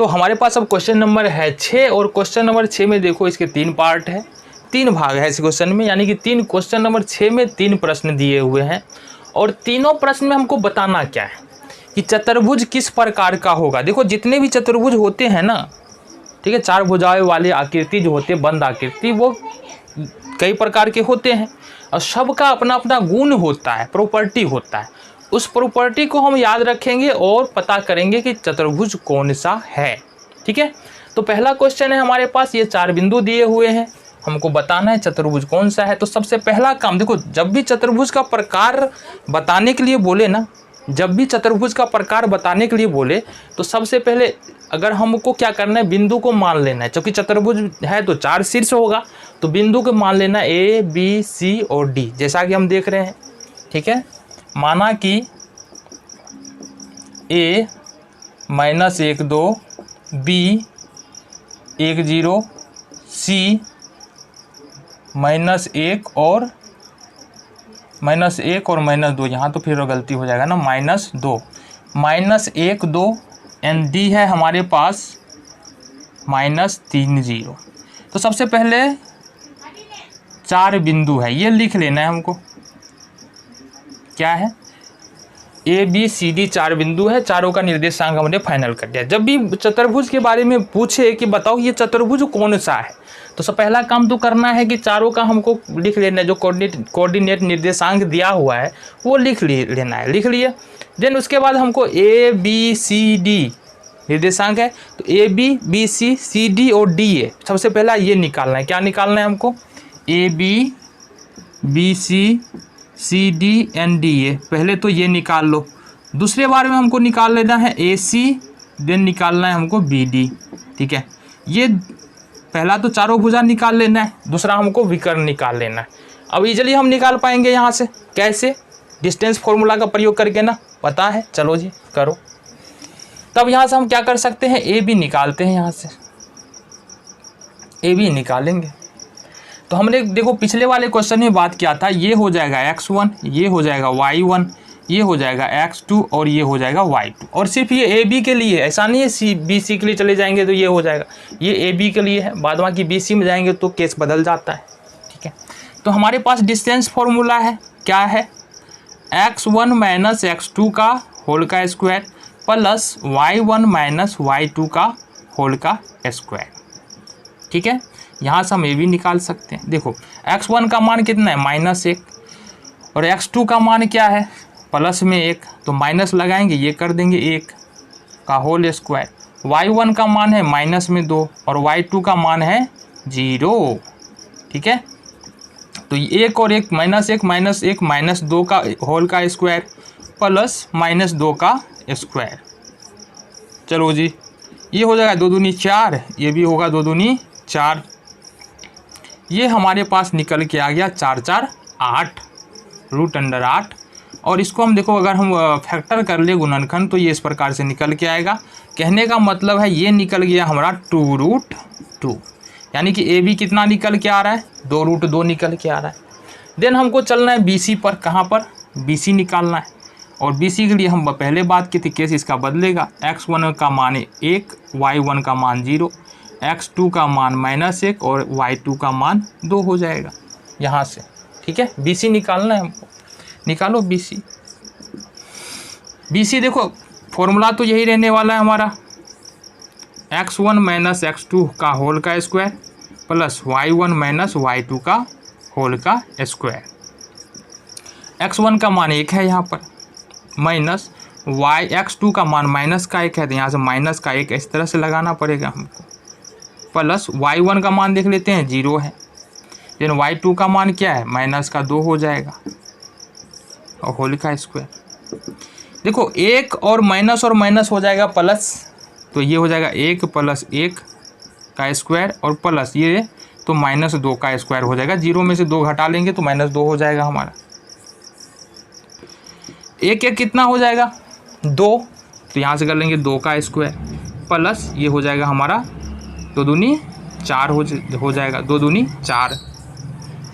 तो हमारे पास अब क्वेश्चन नंबर है 6 और क्वेश्चन नंबर 6 में देखो इसके 3 पार्ट है, 3 भाग है इस क्वेश्चन में, यानी कि क्वेश्चन नंबर 6 में 3 प्रश्न दिए हुए हैं और तीनों प्रश्न में हमको बताना क्या है कि चतुर्भुज किस प्रकार का होगा। देखो जितने भी चतुर्भुज होते हैं ना, ठीक है, 4 भुजाएं वाले आकृति जो होते हैं, बंद आकृति, वो कई प्रकार के होते हैं और सबका अपना अपना गुण होता है, प्रॉपर्टी होता है। उस प्रॉपर्टी को हम याद रखेंगे और पता करेंगे कि चतुर्भुज कौन सा है। ठीक है, तो पहला क्वेश्चन है हमारे पास, ये 4 बिंदु दिए हुए हैं, हमको बताना है चतुर्भुज कौन सा है। तो सबसे पहला काम देखो, जब भी चतुर्भुज का प्रकार बताने के लिए बोले ना, जब भी चतुर्भुज का प्रकार बताने के लिए बोले तो सबसे पहले अगर हमको क्या करना है, बिंदु को मान लेना है। क्योंकि चतुर्भुज है तो 4 शीर्ष होगा, तो बिंदु को मान लेना A, B, C और D, जैसा कि हम देख रहे हैं। ठीक है, माना कि A -1 2, B 1 0, C -1 और -2, यहाँ तो फिर गलती हो जाएगा ना, -2, -1 2 एंड D है हमारे पास -3 0। तो सबसे पहले 4 बिंदु है, ये लिख लेना है हमको, क्या है, A B C D 4 बिंदु है, चारों का निर्देशांक हमने फाइनल कर दिया। जब भी चतुर्भुज के बारे में पूछे कि बताओ ये चतुर्भुज कौन सा है, तो सब पहला काम तो करना है कि चारों का हमको लिख लेना है, जो कोऑर्डिनेट निर्देशांक दिया हुआ है वो लिख लेना है। लिख लिए, देन उसके बाद हमको A B C D निर्देशांक है, तो A B B C C D और D है, सबसे पहला ये निकालना है। क्या निकालना है हमको, A B B C C D and D है, पहले तो ये निकाल लो। दूसरे बार में हमको निकाल लेना है A C, देन निकालना है हमको B D। ठीक है, ये पहला तो चारों भुजा निकाल लेना है, दूसरा हमको विकर्ण निकाल लेना है। अब इजीली हम निकाल पाएंगे यहाँ से, कैसे, डिस्टेंस फॉर्मूला का प्रयोग करके ना, पता है, चलो जी करो। तब यहाँ से हम क्या कर सकते हैं, A B निकालते हैं, यहाँ से A B निकालेंगे। तो हमने देखो पिछले वाले क्वेश्चन में बात किया था, ये हो जाएगा x1, ये हो जाएगा y1, ये हो जाएगा x2 और ये हो जाएगा y2। और सिर्फ ये ए बी के लिए है, ऐसा नहीं है सी बी सी के लिए चले जाएंगे तो ये हो जाएगा, ये ए बी के लिए है, बाद बाकी बी सी में जाएंगे तो केस बदल जाता है। ठीक है, तो हमारे पास डिस्टेंस फॉर्मूला है, क्या है, x1 माइनस x2 का होल का square plus y1 minus y2 का होल का स्क्वायर। ठीक है, यहाँ से हम ए भी निकाल सकते हैं। देखो x1 का मान कितना है, -1, और x2 का मान क्या है, प्लस में 1, तो माइनस लगाएंगे, ये कर देंगे 1 का होल स्क्वायर। y1 का मान है -2 और y2 का मान है 0। ठीक है, तो 1 और 1 -1 -2 का होल का स्क्वायर प्लस -2 का स्क्वायर। चलो जी, ये हो जाएगा 2 दूनी 4, ये भी होगा 2 दूनी 4, ये हमारे पास निकल के आ गया 4 4 8 √8। और इसको हम देखो अगर हम फैक्टर कर ले गुणनखंड तो ये इस प्रकार से निकल के आएगा। कहने का मतलब है ये निकल गया हमारा 2√2, यानी कि ए बी कितना निकल के आ रहा है, 2√2 निकल के आ रहा है। देन हमको चलना है बी सी पर, कहाँ पर, बी सी निकालना है। और बी सी के लिए हम पहले बात की थी, केस इसका बदलेगा, x1 का मान 1, y1 का मान 0, x2 का मान -1 और y2 का मान 2 हो जाएगा यहाँ से। ठीक है, बी सी निकालना है हमको, निकालो बी सी। बी सी देखो फॉर्मूला तो यही रहने वाला है हमारा, x1 माइनस x2 का होल का square plus y1 minus y2 का होल का स्क्वायर। x1 का मान 1 है यहाँ पर, माइनस x2 का मान माइनस का 1 है, तो यहाँ से माइनस का 1 इस तरह से लगाना पड़ेगा हमको, प्लस y1 का मान देख लेते हैं 0 है, देन y2 का मान क्या है, -2 हो जाएगा और होल का स्क्वायर। देखो 1 और माइनस हो जाएगा प्लस, तो ये हो जाएगा 1 + 1 का स्क्वायर और प्लस ये तो -2 का स्क्वायर हो जाएगा। 0 में से 2 घटा लेंगे तो -2 हो जाएगा हमारा। 1 1 कितना हो जाएगा, 2, तो यहाँ से कर लेंगे 2 का स्क्वायर प्लस ये हो जाएगा हमारा 2 दूनी 4 हो जाएगा, 2 दूनी 4।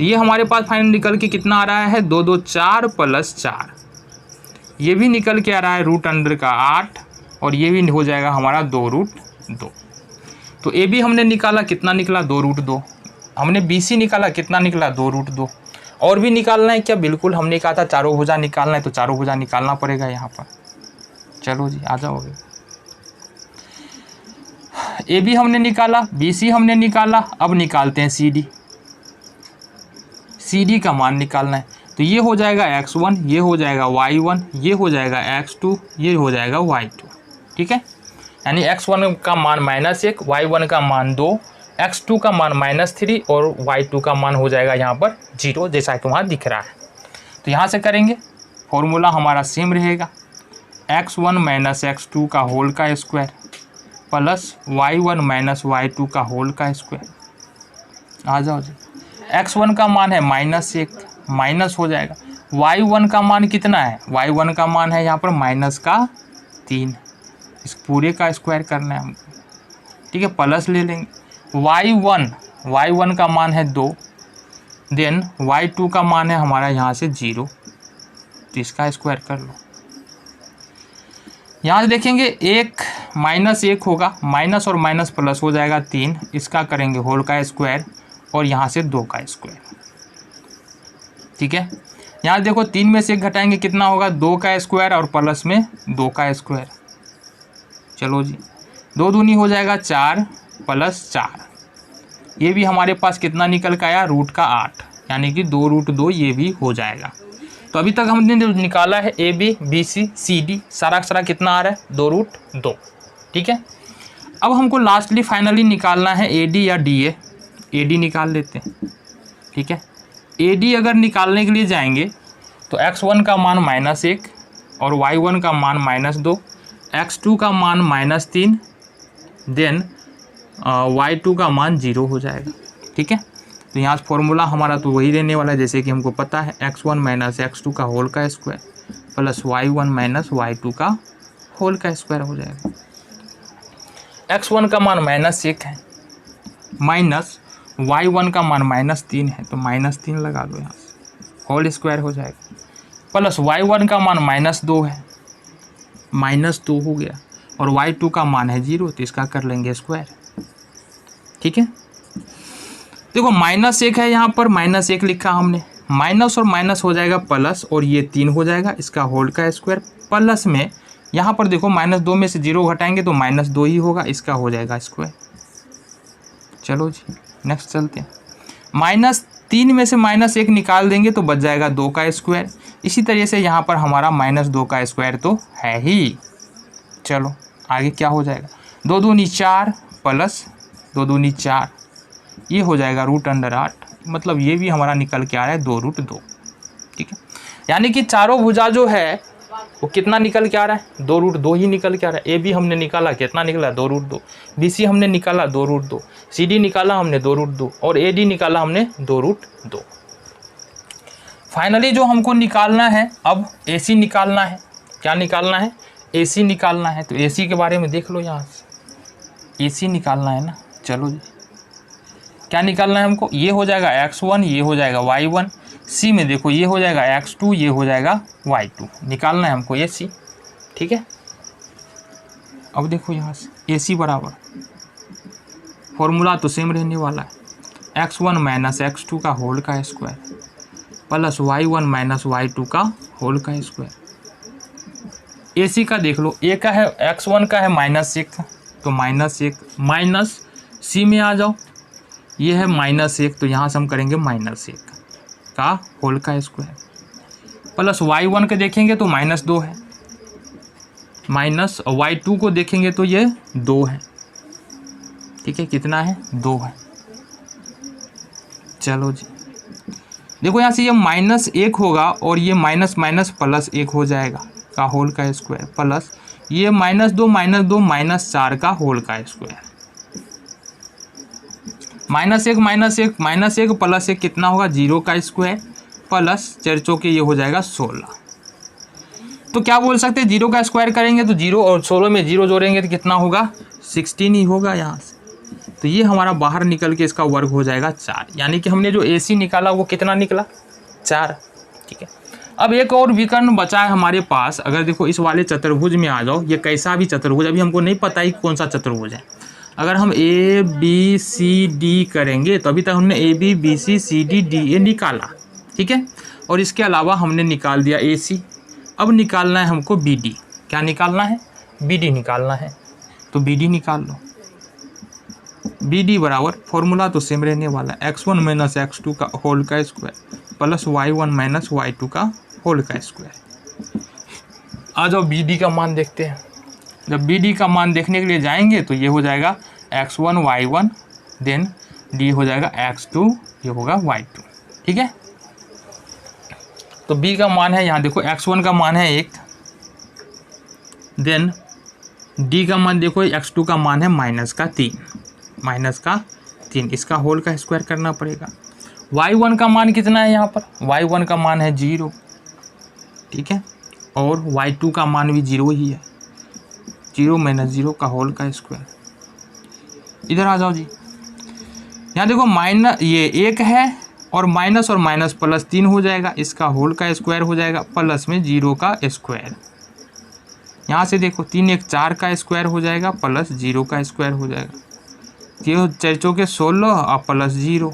ये हमारे पास फाइनल निकल के कितना आ रहा है, 2 2 4 + 4, ये भी निकल के आ रहा है √8 और ये भी हो जाएगा हमारा 2√4। 2। तो ए बी हमने निकाला, कितना निकला 2√2। हमने बी सी निकाला, कितना निकला 2√2। और भी निकालना है क्या? बिल्कुल, हमने कहा था चारों भुजा निकालना है तो चारों भुजा निकालना पड़ेगा यहाँ पर। चलो जी, आ जाओगे। ए बी हमने निकाला, बी सी हमने निकाला, अब निकालते हैं सी डी। सी डी का मान निकालना है तो ये हो जाएगा x1, ये हो जाएगा y1, ये हो जाएगा x2, ये हो जाएगा y2। ठीक है, यानी x1 का मान -1, y1 का मान 2, x2 का मान -3 और y2 का मान हो जाएगा यहाँ पर 0, जैसा कि वहाँ दिख रहा है। तो यहाँ से करेंगे, फॉर्मूला हमारा सेम रहेगा, x1 - x2 का होल का स्क्वायर प्लस y1 - y2 का होल का स्क्वायर। आ जाओ जी, x1 का मान है -1, माइनस हो जाएगा। y1 का मान कितना है? y1 का मान है यहाँ पर -3, इस पूरे का स्क्वायर करना है हमको। ठीक है, प्लस ले लेंगे। y1 का मान है 2, देन y2 का मान है हमारा यहाँ से 0, तो इसका स्क्वायर कर लो। यहाँ से देखेंगे 1 -1 होगा, माइनस और माइनस प्लस हो जाएगा 3, इसका करेंगे होल का स्क्वायर और यहाँ से 2 का स्क्वायर। ठीक है, यहाँ देखो 3 में से 1 घटाएंगे, कितना होगा 2 का स्क्वायर और प्लस में 2 का स्क्वायर। चलो जी, 2 दूनी हो जाएगा 4 + 4, ये भी हमारे पास कितना निकल के आया √8, यानी कि 2√2 ये भी हो जाएगा। तो अभी तक हमने जो निकाला है A B B C C D, सारा कितना आ रहा है 2√2। ठीक है, अब हमको लास्टली फाइनली निकालना है ए डी या डी ए। ए डी निकाल लेते हैं। ठीक है, ए डी अगर निकालने के लिए जाएंगे तो x1 का मान -1 और y1 का मान -2, x2 का मान -3, देन y2 का मान 0 हो जाएगा। ठीक है, तो यहाँ फॉर्मूला हमारा तो वही रहने वाला है जैसे कि हमको पता है, x1 - x2 का होल का स्क्वायर प्लस y1 - y2 का होल का स्क्वायर हो जाएगा। x1 का मान -1 है, माइनस y1 का मान -3 है, तो -3 लगा दो यहाँ से, होल स्क्वायर हो जाएगा, प्लस y1 का मान -2 है, -2 हो गया, और y2 का मान है 0, तो इसका कर लेंगे स्क्वायर। ठीक है, देखो -1 है, यहाँ पर -1 लिखा हमने, माइनस और माइनस हो जाएगा प्लस, और ये 3 हो जाएगा, इसका होल का स्क्वायर, प्लस में यहाँ पर देखो -2 में से 0 घटाएंगे तो -2 ही होगा, इसका हो जाएगा स्क्वायर। चलो जी, नेक्स्ट चलते हैं। -3 में से -1 निकाल देंगे तो बच जाएगा 2 का स्क्वायर। इसी तरह से यहाँ पर हमारा -2 का स्क्वायर तो है ही। चलो आगे क्या हो जाएगा, 2 दूनी 4 प्लस 2 दूनी 4, ये हो जाएगा √8, मतलब ये भी हमारा निकल के आ रहा है 2√2। ठीक है, यानी कि चारों भुजा जो है वो कितना निकल के आ रहा है 2√2 ही निकल के आ रहा है। ए बी हमने निकाला, कितना निकला 2√2, बी सी हमने निकाला 2√2, सी डी निकाला हमने 2√2 और ए डी निकाला हमने 2√2। फाइनली जो हमको निकालना है, अब ए सी निकालना है। क्या निकालना है? ए सी निकालना है। तो ए सी के बारे में देख लो, यहाँ से ए सी निकालना है ना। चलो जी, क्या निकालना है हमको, ये हो जाएगा x1, ये हो जाएगा y1, सी में देखो ये हो जाएगा x2, ये हो जाएगा y2, निकालना है हमको ए सी। ठीक है, अब देखो यहाँ से ए सी बराबर, फॉर्मूला तो सेम रहने वाला है, x1 - x2 का होल का स्क्वायर प्लस y1 - y2 का होल का स्क्वायर। ए सी का देख लो, ए का है x1 का है -1, तो -1 माइनस सी में आ जाओ, ये है -1, तो यहाँ से हम करेंगे -1 का होल का स्क्वायर प्लस y1 के देखेंगे तो -2 है, माइनस y2 को देखेंगे तो ये 2 है। ठीक है, कितना है 2 है। चलो जी, देखो यहाँ से ये -1 होगा और ये माइनस माइनस प्लस 1 हो जाएगा का होल का स्क्वायर, प्लस ये -2 - 4 का होल का स्क्वायर, -1 प्लस 1 कितना होगा 0 का स्क्वायर, प्लस 4 चौके ये हो जाएगा 16। तो क्या बोल सकते हैं, 0 का स्क्वायर करेंगे तो 0 और 16 में 0 जोड़ेंगे तो कितना होगा 16 ही होगा यहाँ से। तो ये हमारा बाहर निकल के इसका वर्ग हो जाएगा 4, यानी कि हमने जो AC निकाला वो कितना निकला 4। ठीक है, अब एक और विकर्ण बचा है हमारे पास। अगर देखो इस वाले चतुर्भुज में आ जाओ, ये कैसा भी चतुर्भुज, अभी हमको नहीं पता ही कौन सा चतुर्भुज है। अगर हम ए बी सी डी करेंगे तो अभी तक हमने A B B C C D D A निकाला, ठीक है, और इसके अलावा हमने निकाल दिया ए सी। अब निकालना है हमको बी डी। क्या निकालना है? बी डी निकालना है। तो बी डी निकाल लो। बी डी बराबर, फॉर्मूला तो सेम रहने वाला है, x1 माइनस x2 का होल का square plus y1 minus y2 का होल का स्क्वायर। आ जाओ बी डी का मान देखते हैं। जब बी डी का मान देखने के लिए जाएंगे तो ये हो जाएगा x1 y1, देन डी हो जाएगा x2, ये होगा y2, ठीक है। तो b का मान है, यहाँ देखो x1 का मान है 1, देन d का मान देखो x2 का मान है -3, इसका होल का स्क्वायर करना पड़ेगा। y1 का मान कितना है यहाँ पर? y1 का मान है 0, ठीक है, और y2 का मान भी 0 ही है, 0 माइनस 0 का होल का स्क्वायर। इधर आ जाओ जी, यहाँ देखो माइनस ये 1 है और माइनस प्लस 3 हो जाएगा, इसका होल का स्क्वायर हो जाएगा, प्लस में 0 का स्क्वायर। यहाँ से देखो 3 1 4 का स्क्वायर हो जाएगा, प्लस 0 का स्क्वायर हो जाएगा। ये 4 चौके 16 और प्लस 0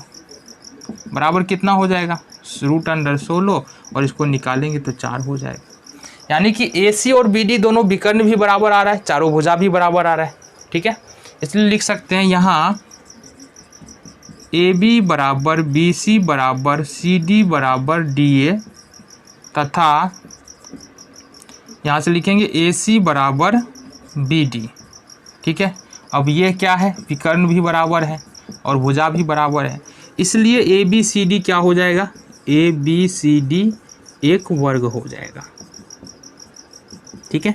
बराबर कितना हो जाएगा? √16, और इसको निकालेंगे तो 4 हो जाएगा। यानी कि ए सी और बी डी दोनों विकर्ण भी बराबर आ रहा है, चारों भुजा भी बराबर आ रहा है, ठीक है। इसलिए लिख सकते हैं यहाँ ए बी बराबर बी सी बराबर सी डी बराबर डी ए, तथा यहाँ से लिखेंगे ए सी बराबर बी डी, ठीक है। अब ये क्या है? विकर्ण भी बराबर है और भुजा भी बराबर है, इसलिए ए बी सी डी क्या हो जाएगा? ए बी सी डी एक वर्ग हो जाएगा, ठीक है।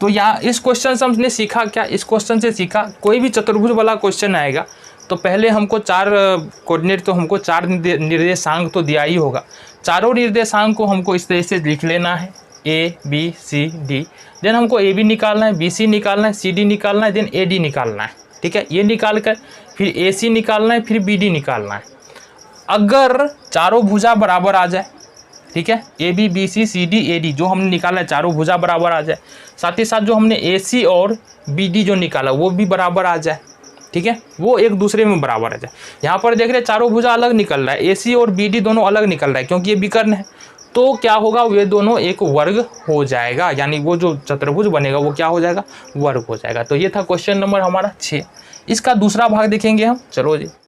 तो यहाँ इस क्वेश्चन से हमने सीखा क्या? इस क्वेश्चन से सीखा कोई भी चतुर्भुज वाला क्वेश्चन आएगा तो पहले हमको 4 कोऑर्डिनेट, तो हमको 4 निर्देशांक तो दिया ही होगा। चारों निर्देशांक को हमको इस तरह से लिख लेना है, A B C D, then हमको ए बी निकालना है, बी सी निकालना है, सी डी निकालना है, देन ए डी निकालना है, ठीक है। ये निकाल कर फिर ए सी निकालना है, फिर बी डी निकालना है। अगर चारों भुजा बराबर आ जाए, ठीक है, A B B C C D A D जो हमने निकाला है चारों भुजा बराबर आ जाए, साथ ही साथ जो हमने ए सी और बी डी जो निकाला वो भी बराबर आ जाए, ठीक है, वो एक दूसरे में बराबर आ जाए। यहाँ पर देख रहे चारों भुजा अलग निकल रहा है, ए सी और बी डी दोनों अलग निकल रहा है क्योंकि ये विकर्ण है। तो क्या होगा? वे दोनों एक वर्ग हो जाएगा, यानी वो जो चतुर्भुज बनेगा वो क्या हो जाएगा? वर्ग हो जाएगा। तो ये था क्वेश्चन नंबर हमारा 6। इसका दूसरा भाग देखेंगे हम, चलो जी।